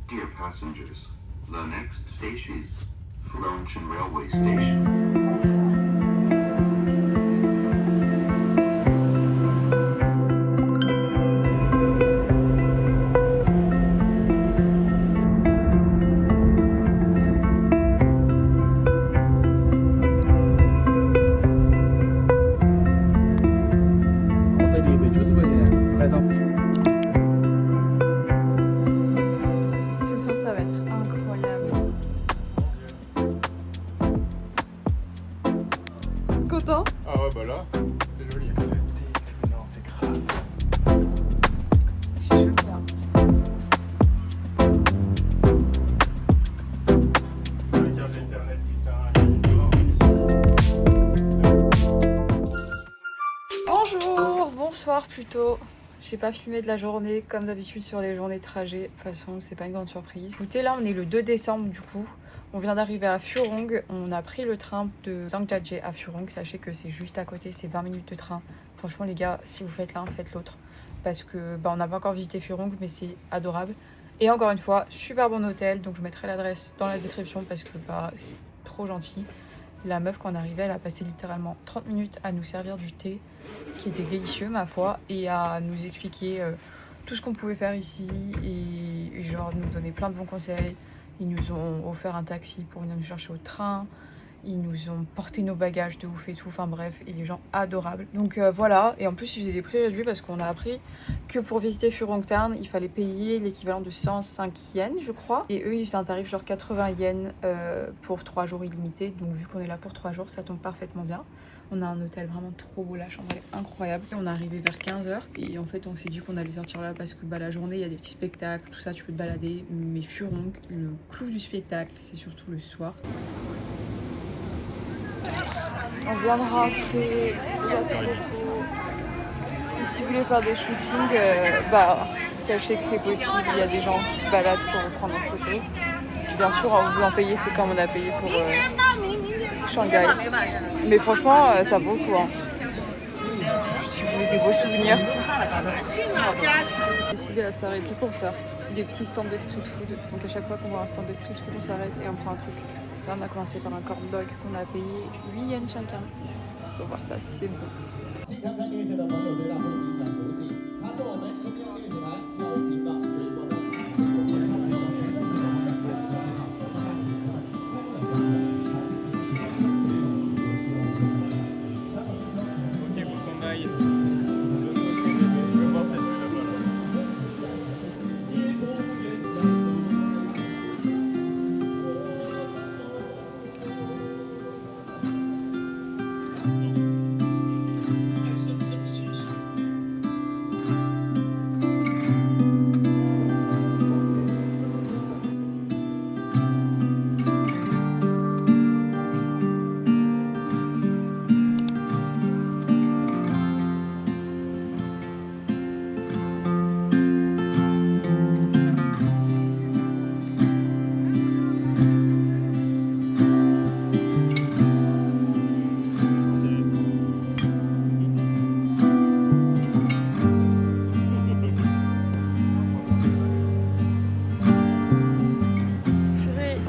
Dear passengers, the next station is Furongchen Railway Station. Ce soir, ça va être incroyable. Content? Ah ouais bah là, c'est joli. Non, c'est grave. Je suis choquée. Hein. Regarde l'internet, putain. Il est mort ici. Bonjour, bonsoir plutôt. J'ai pas filmé de la journée comme d'habitude sur les journées de trajet. De toute façon, c'est pas une grande surprise. Écoutez, là, on est le 2 décembre du coup. On vient d'arriver à Furong. On a pris le train de Zhangjiajie à Furong. Sachez que c'est juste à côté, c'est 20 minutes de train. Franchement, les gars, si vous faites l'un, faites l'autre. Parce que on n'a pas encore visité Furong, mais c'est adorable. Et encore une fois, super bon hôtel. Donc je mettrai l'adresse dans la description parce que c'est trop gentil. La meuf, quand on arrivait, elle a passé littéralement 30 minutes à nous servir du thé, qui était délicieux, ma foi, et à nous expliquer tout ce qu'on pouvait faire ici, et genre nous donner plein de bons conseils. Ils nous ont offert un taxi pour venir nous chercher au train. Ils nous ont porté nos bagages de ouf et tout. Enfin bref, et les gens adorables. Donc voilà, et en plus ils faisaient des prix réduits parce qu'on a appris que pour visiter Furongtown, il fallait payer l'équivalent de 105 yens, je crois. Et eux, c'est un tarif genre 80 yens pour 3 jours illimités. Donc vu qu'on est là pour 3 jours, ça tombe parfaitement bien. On a un hôtel vraiment trop beau, la chambre est incroyable. On est arrivé vers 15h et en fait on s'est dit qu'on allait sortir là parce que la journée il y a des petits spectacles, tout ça tu peux te balader. Mais Furong, le clou du spectacle, c'est surtout le soir. On vient de rentrer, c'est déjà trop beau. Et si vous voulez faire des shootings, sachez que c'est possible, il y a des gens qui se baladent pour vous prendre en photo. Bien sûr, en voulant payer, c'est comme on a payé pour Shanghai. Mais franchement, ça vaut le coup. Hein. Si vous voulez des beaux souvenirs. On a décidé à s'arrêter pour faire des petits stands de street food. Donc à chaque fois qu'on voit un stand de street food, on s'arrête et on prend un truc. Là, on a commencé par un corn dog qu'on a payé 8 yens chacun. On va voir ça si c'est bon. Ok, faut qu'on aille de l'autre côté. Je vais voir cette vue là-bas.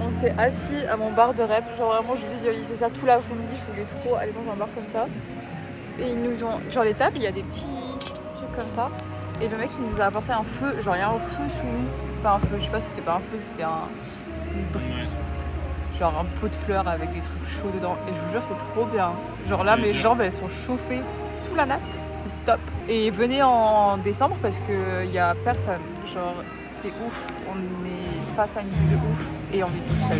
On s'est assis à mon bar de rep, genre vraiment je visualisais ça tout l'après-midi, je voulais trop aller dans un bar comme ça. Et ils nous ont, genre les tables, il y a des petits trucs comme ça. Et le mec il nous a apporté un feu, genre il y a un feu sous nous. Pas un feu, je sais pas si c'était pas un feu, c'était une brique. Genre un pot de fleurs avec des trucs chauds dedans. Et je vous jure c'est trop bien. Genre là mes jambes elles sont chauffées sous la nappe, c'est top. Et venez en décembre parce que y a personne. Genre c'est ouf, on est face à une vue de ouf et on vit tout seul.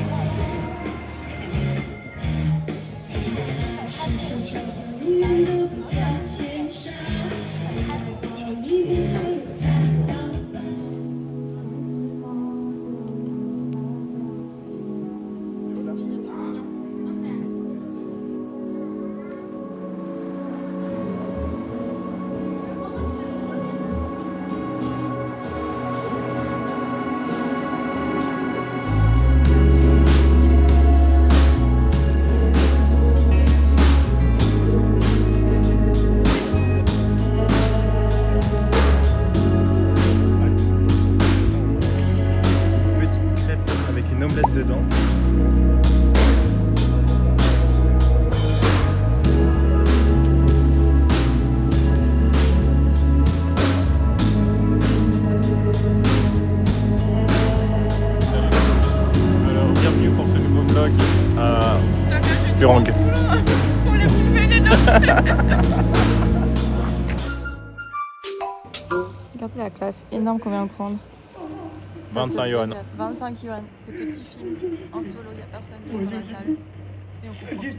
une omelette dedans. Alors, bienvenue pour ce nouveau vlog à Furangue. On l'a filmé les notes. Regardez la classe, énorme, combien de prendre 25 yuan. 25 yuan. Le petit film en solo, il n'y a personne dans la salle. Et on comprend tout.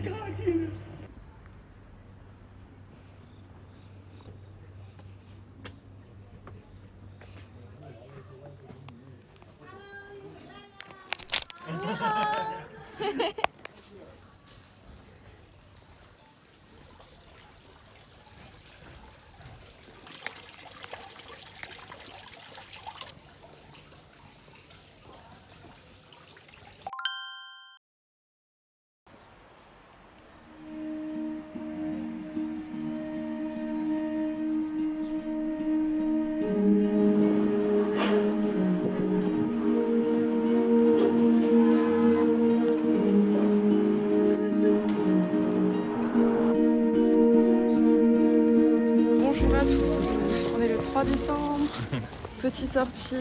Bonjour à tous, on est le 3 décembre. Petite sortie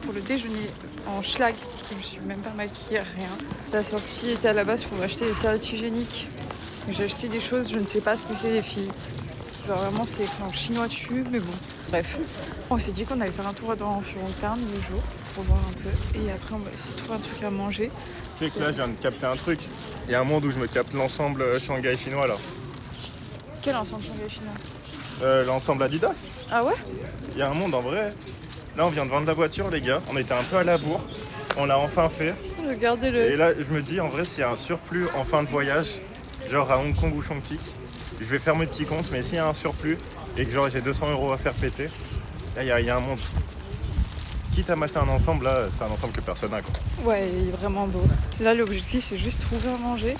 pour le déjeuner en schlag. Je me suis même pas maquillée, rien. La sortie était à la base pour m'acheter des serviettes hygiéniques. J'ai acheté des choses, je ne sais pas ce que c'est les filles. Genre vraiment c'est écrit en chinois dessus, mais bon. Bref. On s'est dit qu'on allait faire un tour dans Furon Town le jour pour voir un peu. Et après on va essayer de trouver un truc à manger. Tu sais que là, je viens de capter un truc. Il y a un monde où je me capte l'ensemble Shanghai chinois là. Quel ensemble Shanghai chinois? L'ensemble Adidas. Ah ouais? Il y a un monde en vrai. Là, on vient de vendre la voiture, les gars. On était un peu à la bourre. On l'a enfin fait. Regardez-le. Et là, je me dis, en vrai, s'il y a un surplus en fin de voyage, genre à Hong Kong ou Chongqing, je vais faire mes petits comptes. Mais s'il y a un surplus et que genre j'ai 200 € à faire péter, là, il y a un monde. Quitte à m'acheter un ensemble, là, c'est un ensemble que personne n'a, quoi. Ouais, il est vraiment beau. Là, l'objectif, c'est juste trouver à manger.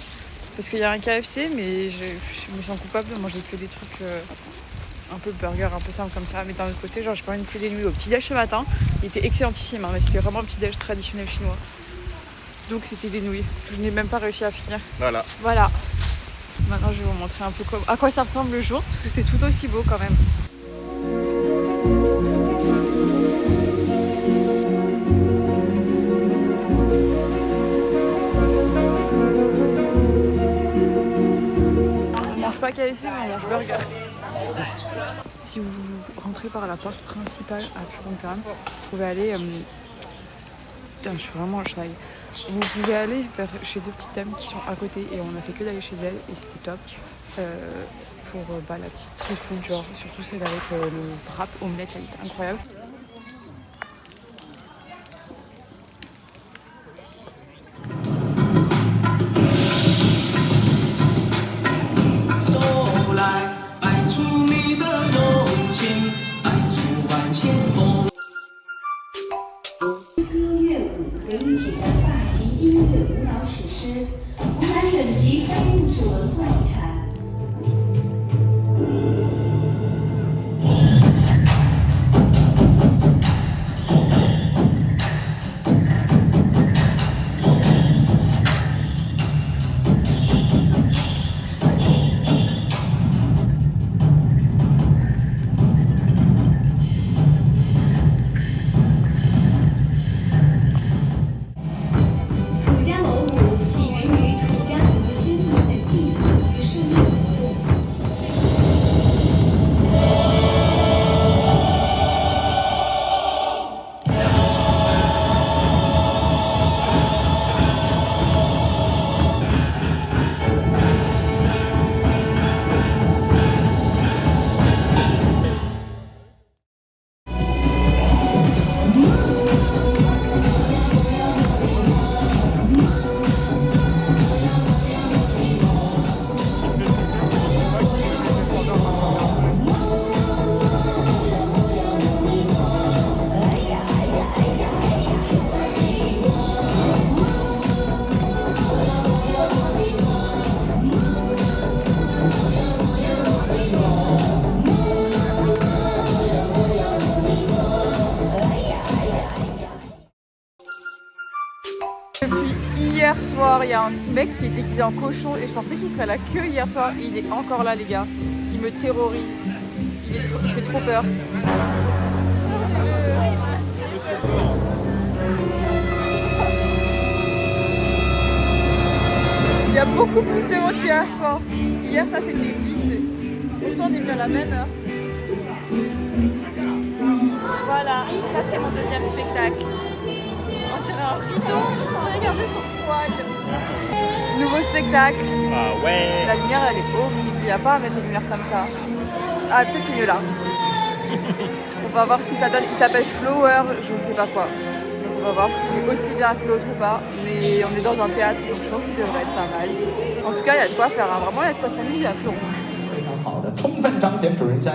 Parce qu'il y a un KFC, mais je me sens coupable de manger que des trucs un peu burger, un peu simple comme ça. Mais d'un autre côté, genre, j'ai pas envie de couler des nuits. Au petit-déj ce matin, il était excellentissime, hein, mais c'était vraiment un petit-déj traditionnel chinois. Donc, c'était des nouilles. Je n'ai même pas réussi à finir. Voilà. Voilà. Maintenant, je vais vous montrer un peu à quoi ça ressemble le jour, parce que c'est tout aussi beau quand même. On mange pas KFC, mais on mange burger. Si vous rentrez par la porte principale à Furon Town, vous pouvez aller... Putain, je suis vraiment en schlag. Vous pouvez aller chez deux petites dames qui sont à côté et on a fait que d'aller chez elles et c'était top. Pour la petite street food, genre surtout celle avec le wrap omelette, elle était incroyable. Depuis hier soir, il y a un mec qui est déguisé en cochon et je pensais qu'il serait là que hier soir. Il est encore là, les gars. Il me terrorise. Il fait trop peur. Il y a beaucoup plus de monde qu'hier soir. Hier, ça c'était vide. Pourtant, on est bien à la même heure. Voilà, ça c'est mon deuxième spectacle. On dirait un rideau. Regardez son poil. Nouveau spectacle. Ah ouais. La lumière elle est horrible. Il n'y a pas à mettre des lumières comme ça. Ah, peut-être c'est mieux là. On va voir ce que ça donne. Il s'appelle Flower, je sais pas quoi. Donc on va voir s'il est aussi bien que l'autre ou pas. Mais on est dans un théâtre, donc je pense qu'il devrait être pas mal. En tout cas, il y a de quoi faire. Hein. Vraiment, il y a de quoi s'amuser à Floron. 非常好的，充分彰显主人家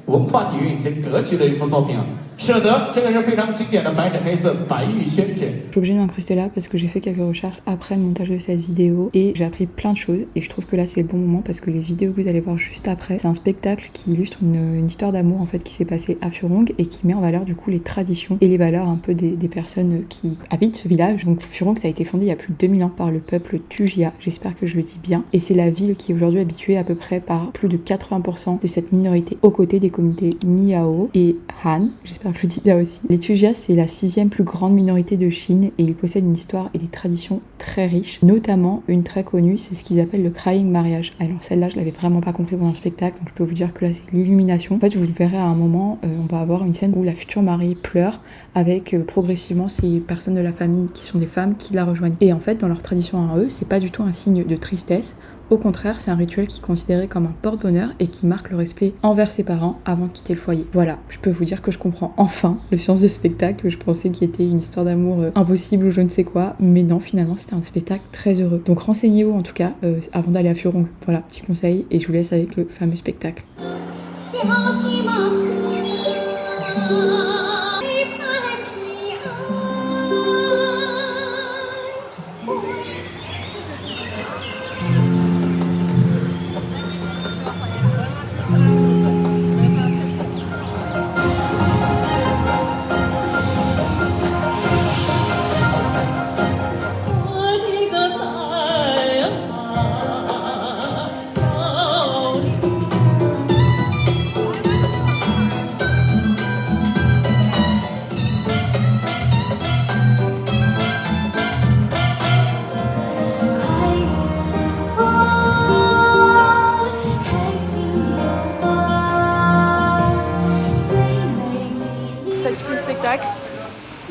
文化底蕴以及格局的一幅作品啊。舍得，这个是非常经典的白纸黑字白玉宣纸。Je suis obligée de m'incruster là parce que j'ai fait quelques recherches après le montage de cette vidéo et j'ai appris plein de choses et je trouve que là c'est le bon moment parce que les vidéos que vous allez voir juste après, c'est un spectacle qui illustre une histoire d'amour en fait qui s'est passée à Furong et qui met en valeur du coup les traditions et les valeurs un peu des personnes qui habitent ce village. Donc Furong ça a été fondé il y a plus de 2000 ans par le peuple Tujia, j'espère que je le dis bien, et c'est la ville qui est aujourd'hui habituée à peu près par plus de 80% de cette minorité aux côtés des communautés Miao et Han, j'espère que je le dis bien aussi. Les Tujia c'est la 6e plus grande minorité de Chine et ils possèdent une histoire et des traditions très riches, notamment une très connue, c'est ce qu'ils appellent le crying mariage. Alors celle-là je l'avais vraiment pas compris pendant le spectacle, donc je peux vous dire que là c'est l'illumination. En fait vous le verrez à un moment, on va avoir une scène où la future mariée pleure avec progressivement ces personnes de la famille qui sont des femmes qui la rejoignent. Et en fait dans leur tradition à eux, c'est pas du tout un signe de tristesse. Au contraire, c'est un rituel qui est considéré comme un porte-bonheur et qui marque le respect envers ses parents avant de quitter le foyer. Voilà, je peux vous dire que je comprends enfin le sens de spectacle. Je pensais qu'il était une histoire d'amour impossible ou je ne sais quoi, mais non, finalement c'était un spectacle très heureux. Donc renseignez-vous en tout cas avant d'aller à Furong. Voilà, petit conseil et je vous laisse avec le fameux spectacle.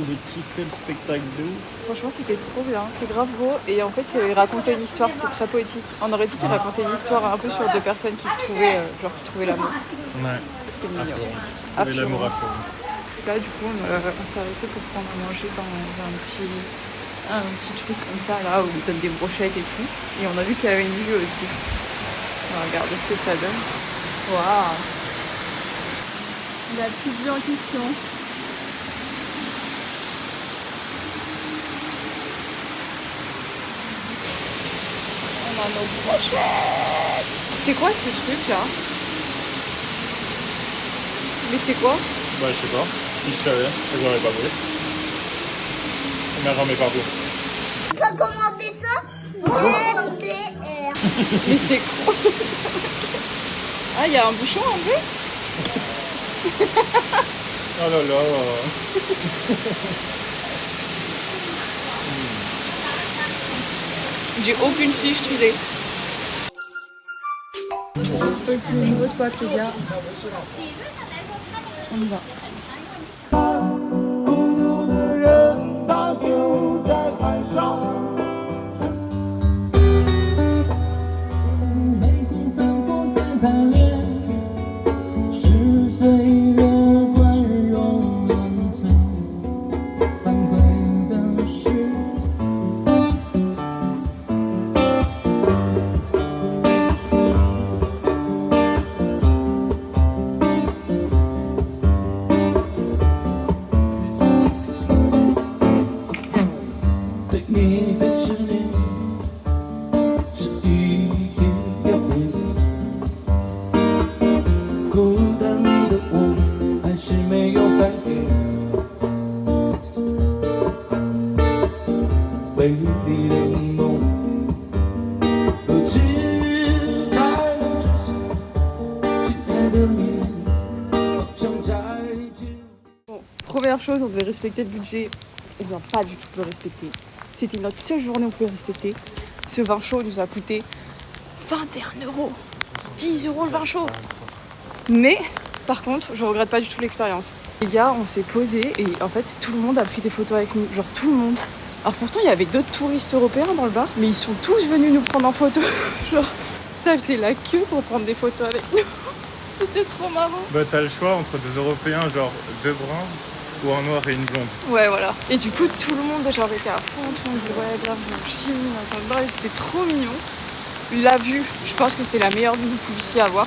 J'ai kiffé le spectacle de ouf. Franchement, c'était trop bien. C'était grave beau. Et en fait, il racontait une histoire, c'était très poétique. On aurait dit qu'il racontait une histoire un peu sur deux personnes qui se trouvaient, genre qui trouvaient l'amour. Ouais. C'était mignon. Trouver l'amour à Furong. Là, du coup, on s'est arrêté pour prendre à manger dans un petit truc comme ça, là, où ils donnent des brochettes et tout. Et on a vu qu'il y avait une vue aussi. On va regarder ce que ça donne. Waouh! La petite vue en question. On a nos brochettes! C'est quoi ce truc là? Mais c'est quoi? Bah je sais pas, si je savais, je l'aurais pas pris. Mais j'en mets partout. Tu peux commander ça? MDR. Mais c'est quoi? Ah, il y a un bouchon un peu? Oh là là. J'ai aucune fiche stylée. Petit nouveau spot les gars. On y va. 孤独的人把酒在海上，眉头反复在排练，10岁的宽容恩赐，反馈的是。对你的执念是一点点回忆，孤单的我还是没有反应。baby đừng buồn. Chia tay chút sao, chỉ là đương nhiên trong trái tim. Bon, première chose, on devait respecter le budget. On vient pas du tout de le respecter. C'était notre seule journée où on pouvait le respecter. Ce vin chaud nous a coûté 21 €. 10 € le vin chaud. Mais, par contre, je regrette pas du tout l'expérience. Les gars, on s'est posés et en fait, tout le monde a pris des photos avec nous. Genre tout le monde. Alors pourtant, il y avait d'autres touristes européens dans le bar, mais ils sont tous venus nous prendre en photo. Genre, ça faisait la queue pour prendre des photos avec nous. C'était trop marrant. Bah t'as le choix entre deux Européens, genre deux bruns, ou un noir et une blonde. Ouais, voilà. Et du coup, tout le monde genre était à fond. Tout le monde disait ouais, bienvenue en Chine, dans le bar. Et c'était trop mignon. La vue, je pense que c'est la meilleure vue que vous pouviez avoir.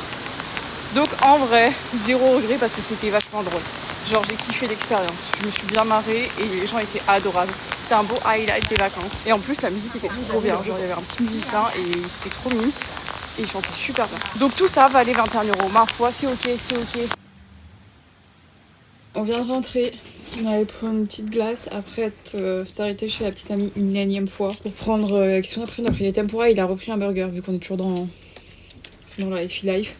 Donc en vrai, zéro regret parce que c'était vachement drôle. Genre j'ai kiffé l'expérience. Je me suis bien marrée et les gens étaient adorables. C'était un beau highlight des vacances. Et en plus, la musique était trop bien. Genre il y avait un petit musicien et c'était trop mignon. Et il chantait super bien. Donc tout ça valait 21 €. Ma foi, c'est ok, c'est ok. On vient de rentrer. On allait prendre une petite glace après s'arrêter chez la petite amie une énième fois pour prendre. Qu'est-ce qu'on a pris? On a pris des tempura et il a repris un burger vu qu'on est toujours dans la Effie Life.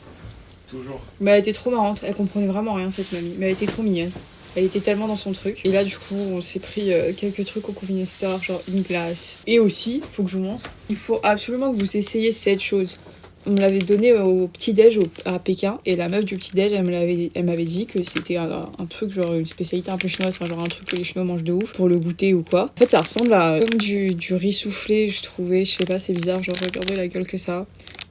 Toujours. Mais elle était trop marrante. Elle comprenait vraiment rien cette mamie. Mais elle était trop mignonne. Elle était tellement dans son truc. Et là, du coup, on s'est pris quelques trucs au convenience store, genre une glace. Et aussi, faut que je vous montre, il faut absolument que vous essayiez cette chose. On me l'avait donné au petit-déj à Pékin. Et la meuf du petit-déj, elle m'avait dit que c'était un truc, genre une spécialité un peu chinoise. Enfin, genre un truc que les Chinois mangent de ouf pour le goûter ou quoi. En fait, ça ressemble à comme du riz soufflé, je trouvais. Je sais pas, c'est bizarre. Genre, regardez la gueule que ça a.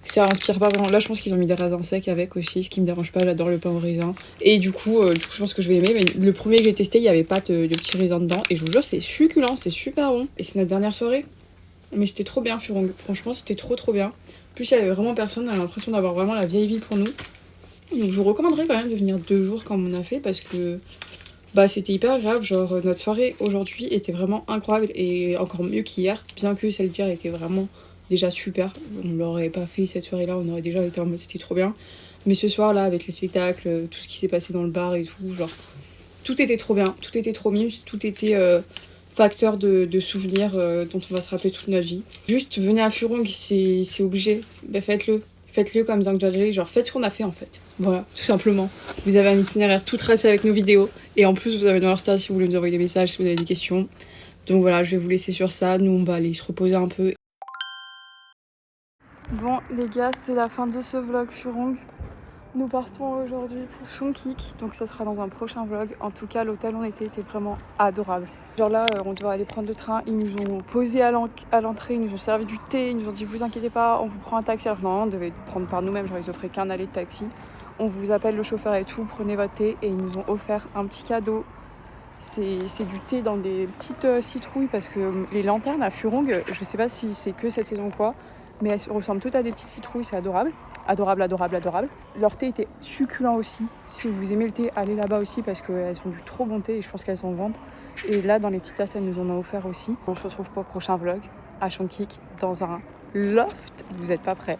Ça inspire pas vraiment. Là, je pense qu'ils ont mis des raisins secs avec aussi, ce qui me dérange pas. J'adore le pain au raisin. Et du coup, je pense que je vais aimer. Mais le premier que j'ai testé, il y avait pas de petits raisins dedans. Et je vous jure, c'est succulent, c'est super bon. Et c'est notre dernière soirée. Mais c'était trop bien, Furong. Franchement, c'était trop bien. En plus, il y avait vraiment personne. On a l'impression d'avoir vraiment la vieille ville pour nous. Donc, je vous recommanderais quand même de venir 2 jours comme on a fait parce que bah, c'était hyper agréable. Genre, notre soirée aujourd'hui était vraiment incroyable et encore mieux qu'hier. Bien que celle d'hier était vraiment déjà super. On l'aurait pas fait cette soirée-là, on aurait déjà été en mode c'était trop bien. Mais ce soir-là, avec les spectacles, tout ce qui s'est passé dans le bar et tout, genre, tout était trop bien, tout était trop mimes, tout était facteur de souvenirs dont on va se rappeler toute notre vie. Juste, venez à Furong, c'est obligé, bah, faites-le. Faites-le comme Zhangjiajie, genre faites ce qu'on a fait en fait. Voilà, tout simplement. Vous avez un itinéraire tout tracé avec nos vidéos. Et en plus, vous avez notre Insta si vous voulez nous envoyer des messages, si vous avez des questions. Donc voilà, je vais vous laisser sur ça. Nous, on va aller se reposer un peu. Bon les gars, c'est la fin de ce vlog Furong. Nous partons aujourd'hui pour Chongqing, donc ça sera dans un prochain vlog. En tout cas, l'hôtel où on était vraiment adorable. Genre là, on doit aller prendre le train, ils nous ont posé à l'entrée, ils nous ont servi du thé, ils nous ont dit vous inquiétez pas, on vous prend un taxi. Alors non, on devait prendre par nous-mêmes, genre ils offraient qu'un aller de taxi. On vous appelle le chauffeur et tout, prenez votre thé et ils nous ont offert un petit cadeau. C'est du thé dans des petites citrouilles parce que les lanternes à Furong, je sais pas si c'est que cette saison ou quoi, mais elles ressemblent toutes à des petites citrouilles, c'est adorable. Adorable. Leur thé était succulent aussi. Si vous aimez le thé, allez là-bas aussi parce qu'elles sont du trop bon thé et je pense qu'elles en vendent. Et là, dans les petites tasses, elles nous en ont offert aussi. On se retrouve pour le prochain vlog à Chongqing dans un loft. Vous êtes pas prêts.